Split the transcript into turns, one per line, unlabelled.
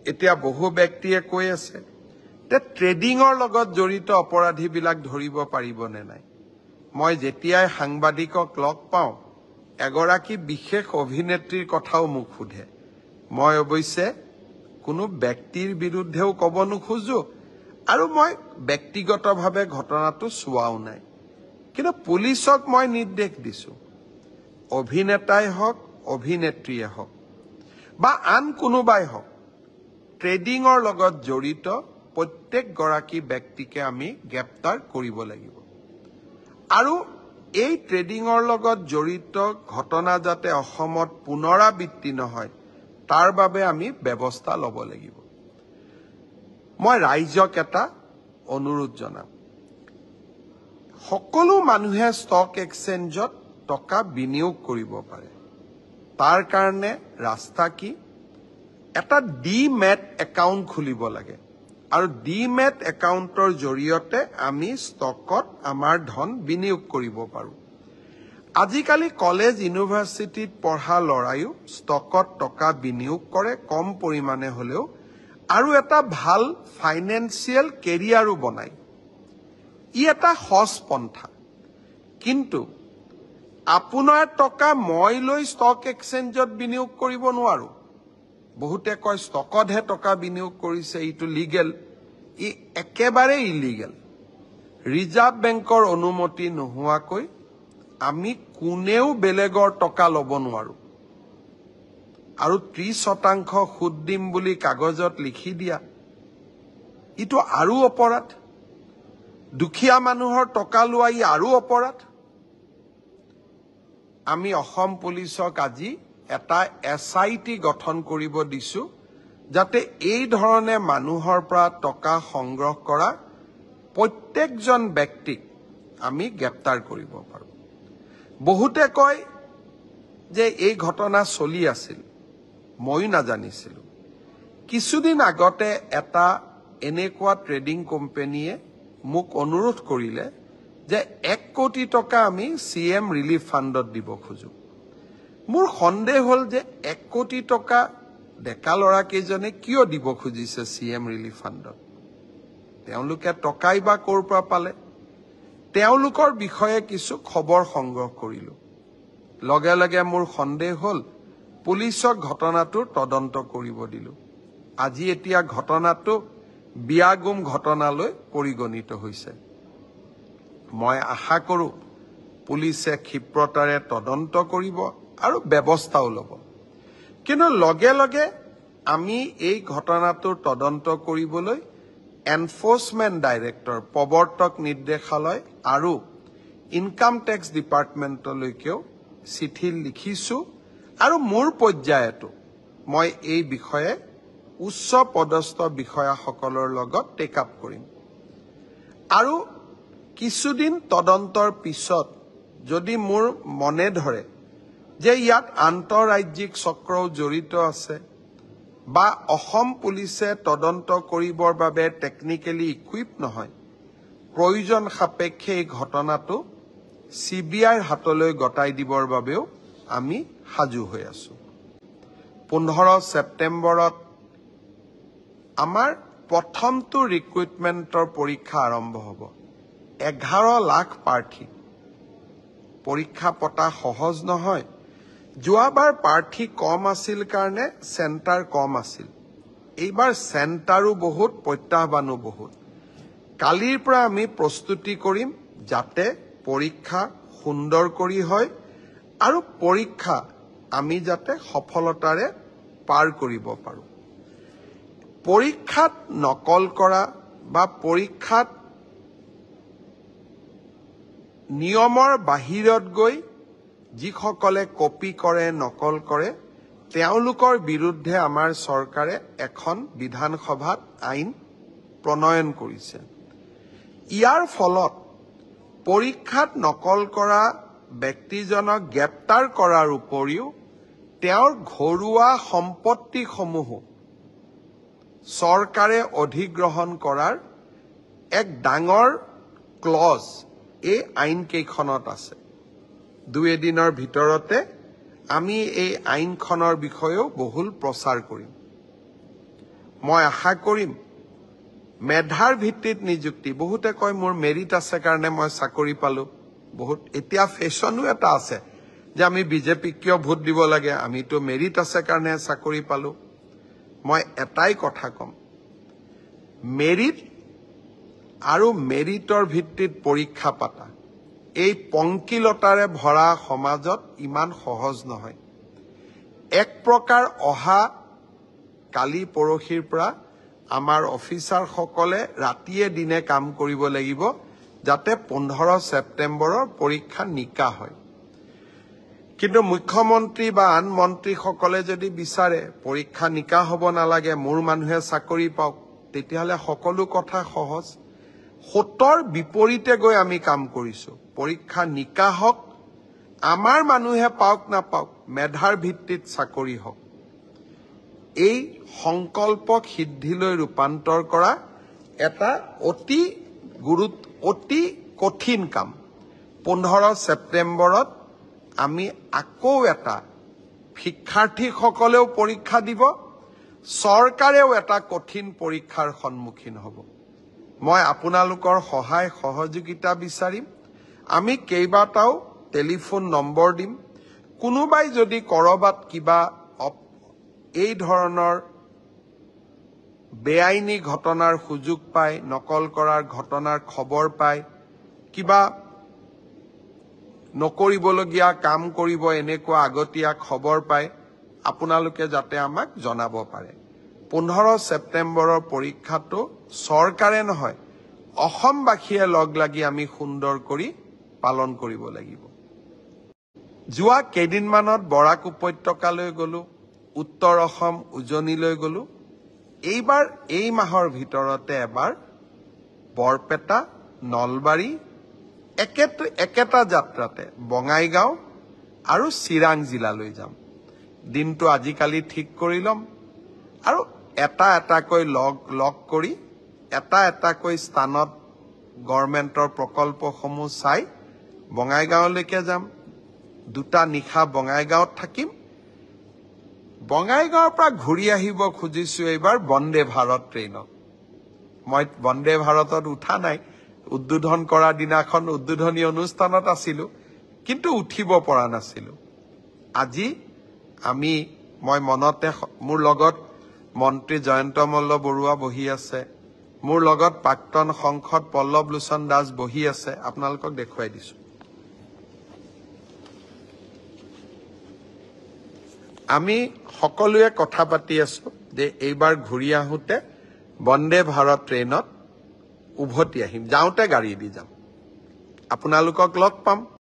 এতিয়া বহু ব্যক্তিয়ে কৈ আছে যে ট্ৰেডিঙৰ লগত জড়িত অপৰাধীবিলাক ধৰিব পাৰিবনে নাই। মই যেতিয়াই সাংবাদিকক লগ পাওঁ এগৰাকী বিশেষ অভিনেত্ৰীৰ কথাও মোক সোধে। মই অৱশ্যে কোনো ব্যক্তিৰ বিৰুদ্ধেও ক'ব নোখোজো আৰু মই ব্যক্তিগতভাৱে ঘটনাটো চোৱাও নাই, কিন্তু পুলিচক মই নিৰ্দেশ দিছো, অভিনেতাই হওক অভিনেত্ৰীয়ে হওক বা আন কোনোবাই হওক, ট্ৰেডিঙৰ লগত জড়িত প্ৰত্যেকগৰাকী ব্যক্তিকে আমি গ্ৰেপ্তাৰ কৰিব লাগিব আৰু এই ট্ৰেডিঙৰ লগত জড়িত ঘটনা যাতে অসমত পুনৰাবৃত্তি নহয় তাৰ বাবে আমি ব্যৱস্থা ল'ব লাগিব। মই ৰাইজক এটা অনুৰোধ জনাম, সকলো মানুহে ষ্টক এক্সচেঞ্জত টকা বিনিয়োগ কৰিব পাৰে। তাৰ কাৰণে ৰাস্তা কি? এটা ডিমেট একাউণ্ট খুলিব লাগে আৰু ডিমেট একাউণ্টৰ জৰিয়তে আমি ষ্টকত আমাৰ ধন বিনিয়োগ কৰিব পাৰোঁ। আজিকালি কলেজ ইউনিভাৰ্চিটিত পঢ়া ল'ৰাইও ষ্টকত টকা বিনিয়োগ কৰে, কম পৰিমাণে হ'লেও, আৰু এটা ভাল ফাইনেন্সিয়েল কেৰিয়াৰো বনায়। ই এটা সহজ পন্থা, কিন্তু আপোনাৰ টকা মই লৈ ষ্টক এক্সচেঞ্জত বিনিয়োগ কৰিব নোৱাৰো। বহুতে কয় ষ্টকতহে টকা বিনিয়োগ কৰিছে, এইটো লিগেল। ই একেবাৰে ইলিগেল। ৰিজাৰ্ভ বেংকৰ অনুমতি নোহোৱাকৈ আমি কোনেও বেলেগৰ টকা ল'ব নোৱাৰো আৰু 30% সুদ দিম বুলি কাগজত লিখি দিয়া, ইটো আৰু অপৰাধ। দুখীয়া মানুহৰ টকা লোৱা ই আৰু অপৰাধ। আমি অসম পুলিচক আজি এটা SIT গঠন কৰিব দিছো, যাতে এই ধৰণে মানুহৰ পৰা টকা সংগ্ৰহ কৰা প্ৰত্যেকজন ব্যক্তিক আমি গ্ৰেপ্তাৰ কৰিব পাৰোঁ। বহুতে কয় যে এই ঘটনা চলি আছিল, ময়ো নাজানিছিলো। কিছুদিন আগতে এটা এনেকুৱা ট্ৰেডিং কোম্পানীয়ে মোক অনুৰোধ কৰিলে যে 1 কোটি টকা আমি CM ৰিলিফ ফাণ্ডত দিব খোজো। মোৰ সন্দেহ হ'ল যে 1 কোটি টকা ডেকা ল'ৰাকেইজনে কিয় দিব খুজিছে CM ৰিলিফ ফাণ্ডত? তেওঁলোকে টকাই বা ক'ৰ পৰা পালে? তেওঁলোকৰ বিষয়ে কিছু খবৰ সংগ্ৰহ কৰিলো। লগে লগে মোৰ সন্দেহ হ'ল, পুলিচক ঘটনাটোৰ তদন্ত কৰিব দিলো। আজি এতিয়া ঘটনাটো বিয়াগুম ঘটনালৈ পৰিগণিত হৈছে। মই আশা কৰোঁ পুলিচে ক্ষিপ্ৰতাৰে তদন্ত কৰিব আৰু ব্যৱস্থাও ল'ব, কিন্তু লগে লগে আমি এই ঘটনাটোৰ তদন্ত কৰিবলৈ এনফোৰ্সমেন্ট ডাইৰেক্টৰ, প্ৰৱৰ্তক নিৰ্দেশালয় আৰু ইনকাম টেক্স ডিপাৰ্টমেণ্টলৈকেও চিঠি লিখিছো আৰু মোৰ পৰ্যায়তো মই এই বিষয়ে উচ্চ পদস্থ বিষয়াসকলৰ লগত টেক আপ কৰিম আৰু কিছুদিন তদন্তৰ পিছত যদি মোৰ মনে ধৰে যে ইয়াত আন্তঃৰাজ্যিক চক্ৰও জড়িত আছে বা অসম পুলিচে তদন্ত কৰিবৰ বাবে টেকনিক্যালি ইকুইপ নহয়, প্ৰয়োজন সাপেক্ষে এই ঘটনাটো CBIৰ হাতলৈ গতাই দিবৰ বাবেও আমি সাজু হৈ আছো। 15 ছেপ্টেম্বৰত আমাৰ প্ৰথমটো ৰিক্ৰুটমেণ্টৰ পৰীক্ষা আৰম্ভ হ'ব। 11 লাখ প্ৰাৰ্থী। পৰীক্ষা পতা সহজ নহয়। যোৱাবাৰ প্ৰাৰ্থী কম আছিল কাৰণে চেণ্টাৰ কম আছিল। এইবাৰ চেণ্টাৰো বহুত, প্ৰত্যাহ্বানো বহুত। কালিৰ পৰা আমি প্ৰস্তুতি কৰিম যাতে পৰীক্ষা সুন্দৰ কৰি হয় আৰু পৰীক্ষা আমি যাতে সফলতাৰে পাৰ কৰিব পাৰোঁ। পৰীক্ষাত নকল কৰা বা পৰীক্ষাত নিয়মৰ বাহিৰত গৈ যিসকলে কপি কৰে, নকল কৰে, তেওঁলোকৰ বিৰুদ্ধে আমাৰ চৰকাৰে এখন বিধানসভাত আইন প্ৰণয়ন কৰিছে। ইয়াৰ ফলত পৰীক্ষাত নকল কৰা ব্যক্তিজনক গ্ৰেপ্তাৰ কৰাৰ উপৰিও তেওঁৰ ঘৰুৱা সম্পত্তিসমূহো চৰকাৰে অধিগ্ৰহণ কৰাৰ এক ডাঙৰ ক্লজ এই আইনকেইখনত আছে। 2 দিনৰ ভিতৰতে আমি এই আইনখনৰ বিষয়েও বহুল প্ৰচাৰ কৰিম। মই আশা কৰিম মেধাৰ ভিত্তিত নিযুক্তি। বহুতে কয় মোৰ মেৰিট আছে কাৰণে মই চাকৰি পালো। বহুত এতিয়া ফেশ্বনো এটা আছে যে আমি বিজেপিক কিয় ভোট দিব লাগে, আমিতো মেৰিট আছে কাৰণে চাকৰি পালো। মই এটাই কথা কম, মেৰিট আৰু মেৰিটৰ ভিত্তিত পৰীক্ষা পাতা এই পংকিলতাৰে ভৰা সমাজত ইমান সহজ নহয়। এক প্ৰকাৰ অহা কালি পৰহিৰ পৰা আমাৰ অফিচাৰসকলে ৰাতিয়ে দিনে কাম কৰিব লাগিব যাতে 15 ছেপ্টেম্বৰৰ পৰীক্ষা নিকা হয়। কিন্তু মুখ্যমন্ত্ৰী বা আন মন্ত্ৰীসকলে যদি বিচাৰে পৰীক্ষা নিকা হ'ব নালাগে, মোৰ মানুহে চাকৰি পাওক, তেতিয়াহ'লে সকলো কথা সহজ। ৭ৰ বিপৰীতে গৈ আমি কাম কৰিছো। পৰীক্ষা নিকা হওক, আমাৰ মানুহে পাওক নাপাওক, মেধাৰ ভিত্তিত চাকৰি হওক। এই সংকল্পক সিদ্ধিলৈ ৰূপান্তৰ কৰা এটা অতি কঠিন কাম। 15 ছেপ্টেম্বৰত আমি আকৌ এটা শিক্ষাৰ্থীসকলেও পৰীক্ষা দিব, চৰকাৰেও এটা কঠিন পৰীক্ষাৰ সন্মুখীন হ'ব। মই আপোনালোকৰ সহায় সহযোগিতা বিচাৰিম। আমি কেইবাটাও টেলিফোন নম্বৰ দিম। কোনোবাই যদি কৰবাত কিবা এই ধৰণৰ বেআইনী ঘটনাৰ সুযোগ পায়, নকল কৰাৰ ঘটনাৰ খবৰ পায়, কিবা নকৰিবলগীয়া কাম কৰিব এনেকুৱা আগতীয়া খবৰ পায়, আপোনালোকে যাতে আমাক জনাব পাৰে। 15 ছেপ্টেম্বৰৰ পৰীক্ষাটো চৰকাৰে নহয়, অসমবাসীয়ে লগ লাগি আমি সুন্দৰ কৰি পালন কৰিব লাগিব। যোৱা কেইদিনমানত বৰাক উপত্যকালৈ গলো, উত্তৰ অসম উজনিলৈ গলো। এইবাৰ এই মাহৰ ভিতৰতে এবাৰ বৰপেটা, নলবাৰী, একেটা যাত্ৰাতে বঙাইগাঁও আৰু চিৰাং জিলালৈ যাম। দিনটো আজিকালি ঠিক কৰি ল'ম আৰু এটাকৈ লগ কৰি এটাকৈ স্থানত গভৰ্ণমেণ্টৰ প্ৰকল্পসমূহ চাই বঙাইগাঁৱলৈকে যাম। 2টা নিশা বঙাইগাঁৱত থাকিম। বঙাইগাঁৱৰ পৰা ঘূৰি আহিব খুজিছো এইবাৰ বন্দে ভাৰত ট্ৰেইনত। মই বন্দে ভাৰতত উঠা নাই, উদ্বোধন কৰা দিনাখন উদ্বোধনী অনুষ্ঠানত আছিলো, কিন্তু উঠিব পৰা নাছিলো। আজি মই মনতে, মোৰ লগত মন্ত্ৰী জয়ন্ত মল্ল বৰুৱা বহি আছে, মোৰ লগত প্ৰাক্তন সংসদ পল্লৱ লোচন দাস বহি আছে, আপোনালোকক দেখুৱাই দিছো। আমি সকলোৱে কথা পাতি আছো যে এইবাৰ ঘূৰি আহোঁতে বন্দে ভাৰত ট্ৰেইনত উভতি আহিম, যাওঁতে গাড়ী দি যাম। আপোনালোকক লগ পাম।